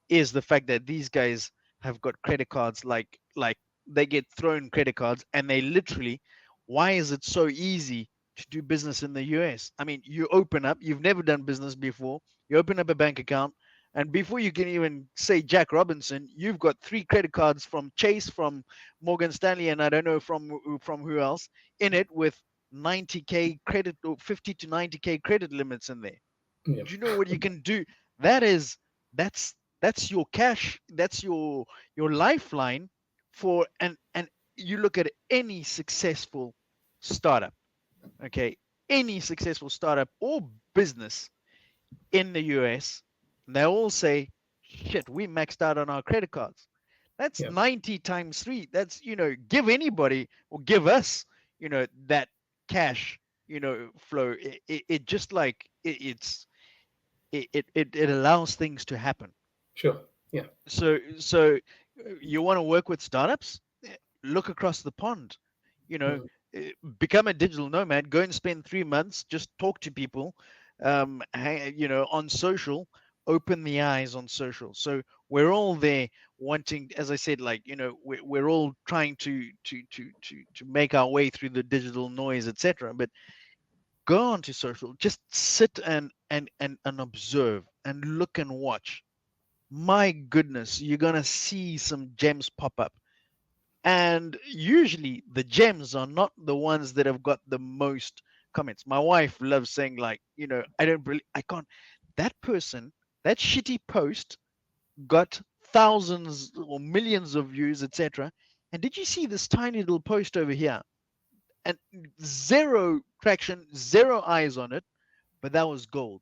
is the fact that these guys have got credit cards, like they get thrown credit cards, and they literally, why is it so easy to do business in the US? I mean, you've never done business before, you open up a bank account, and before you can even say Jack Robinson, you've got 3 credit cards from Chase, from Morgan Stanley, and I don't know from who else in it, with 90K credit, or 50 to 90K credit limits in there. Do you know what you can do? That's your cash, that's your lifeline for, and you look at any successful startup, okay, any successful startup or business in the US, they all say, shit, we maxed out on our credit cards. That's 90 times 3. That's, give anybody, or give us, that cash, flow. It just like it allows things to happen. Sure. Yeah. So you want to work with startups? look across the pond. You know, become a digital nomad. Go and spend 3 months. Just talk to people. You know, on social. Open the eyes on social. So we're all there wanting, as I said, like, you know, we're all trying to make our way through the digital noise, etc. But go onto social. Just sit and observe and look and watch. My goodness, you're gonna see some gems pop up. And usually the gems are not the ones that have got the most comments. My wife loves saying, like, you know, I can't, that person, that shitty post got thousands or millions of views, etc. And did you see this tiny little post over here? And zero traction, zero eyes on it, but that was gold,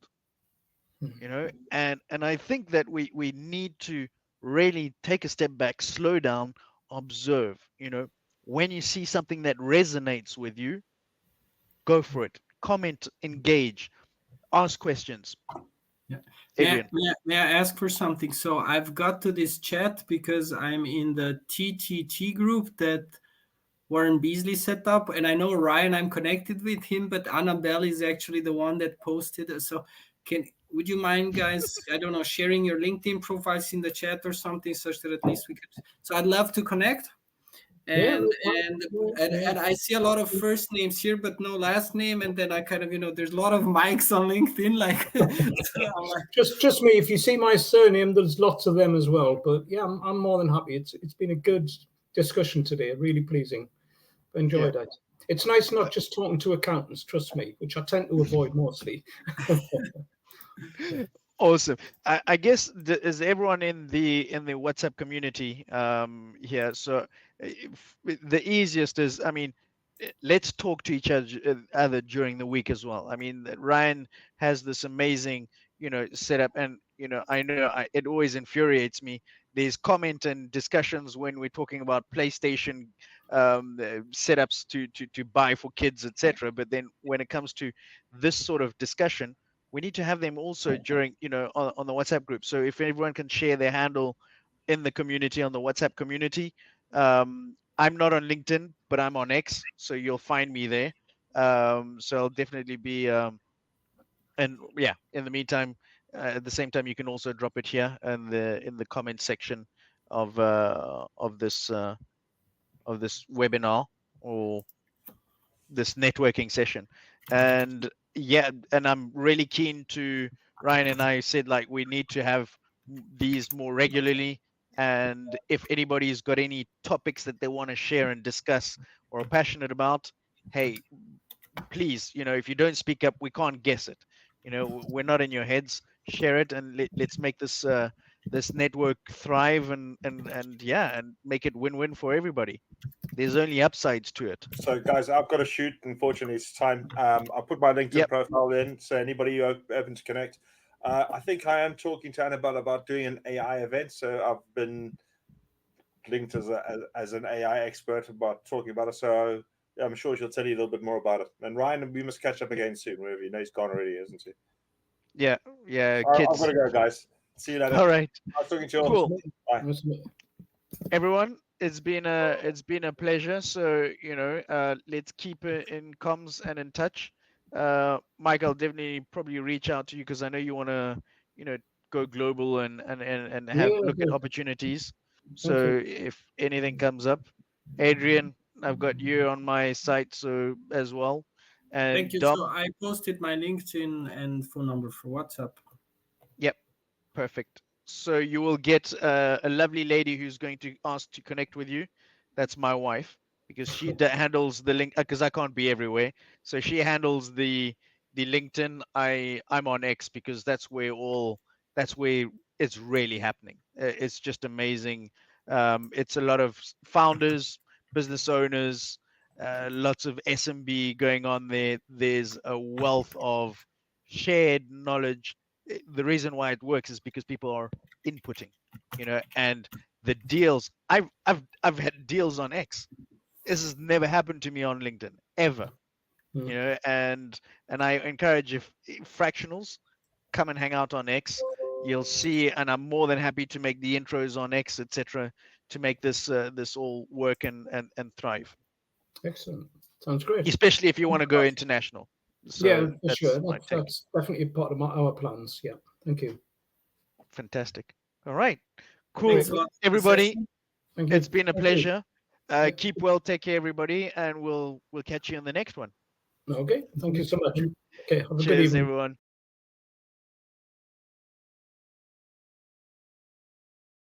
you know. And I think that we need to really take a step back, slow down, observe, you know. When you see something that resonates with you, go for it, comment, engage, ask questions. Yeah. Adrian. May I ask for something? So I've got to this chat because I'm in the TTT group that Warren Beasley set up, and I know Ryan, I'm connected with him, but Annabelle is actually the one that posted. So would you mind, guys, I don't know, sharing your LinkedIn profiles in the chat or something, such that at least we could. So I'd love to connect. And and I see a lot of first names here, but no last name. And then I kind of, you know, there's a lot of mics on LinkedIn. Like, so I'm like, just me. If you see my surname, there's lots of them as well. But yeah, I'm more than happy. It's been a good discussion today. Really pleasing. Enjoyed it. It's nice not just talking to accountants. Trust me, which I tend to avoid mostly. Awesome. I guess is everyone in the WhatsApp community here? So the easiest is, I mean, let's talk to each other during the week as well. I mean, Ryan has this amazing, you know, setup, and you know, I know it always infuriates me. There's comment and discussions when we're talking about PlayStation setups to buy for kids, etc. But then when it comes to this sort of discussion, we need to have them also during, you know, on the WhatsApp group. So if everyone can share their handle in the community, on the WhatsApp community. I'm not on LinkedIn, but I'm on X, so you'll find me there. So I'll definitely be, and yeah, in the meantime, at the same time, you can also drop it here in the comment section of this webinar or this networking session. And yeah, and I'm really keen to, Ryan and I said, like, we need to have these more regularly. And if anybody's got any topics that they want to share and discuss or are passionate about, hey, please, you know, if you don't speak up, we can't guess it. You know, we're not in your heads. Share it, and let's make this this network thrive, and yeah, and make it win-win for everybody. There's only upsides to it. So, guys, I've got to shoot. Unfortunately, it's time. I'll put my LinkedIn profile in, so anybody open to connect. I think I am talking to Annabelle about doing an AI event. So I've been linked as an AI expert about talking about it. So I'm sure she'll tell you a little bit more about it. And Ryan, we must catch up again soon. Wherever you know he's gone already, isn't he? Yeah, I've kids. got to go, guys. See you later. All right. Nice talking to you all. Cool. Bye. Everyone, it's been a pleasure. So, you know, let's keep it in comms and in touch. Mike, I'll definitely probably reach out to you because I know you want to, you know, go global and have look at opportunities. So if anything comes up, Adrian, I've got you on my site so as well. And thank you. Dom, So I posted my LinkedIn and phone number for WhatsApp. yep, perfect. So you will get a lovely lady who's going to ask to connect with you. That's my wife, because she handles the link, because I can't be everywhere. So she handles the LinkedIn. I'm on X because that's where it's really happening. It's just amazing. It's a lot of founders, business owners, lots of SMB going on there. There's a wealth of shared knowledge. The reason why it works is because people are inputting, you know, and the deals. I've had deals on X. This has never happened to me on LinkedIn ever, you know. And I encourage, if fractionals, come and hang out on X. you'll see, and I'm more than happy to make the intros on X, etc., to make this this all work and thrive. Excellent. Sounds great. Especially if you want to go international. So yeah, for sure. my take. That's definitely part of our plans. Yeah. Thank you. Fantastic. All right. Cool. Thanks a lot, Everybody, Thank you. it's been a Thank you. pleasure. Keep well, take care, everybody, and we'll catch you on the next one. Okay. Thank you so much. Okay. Have a good Cheers, evening. everyone.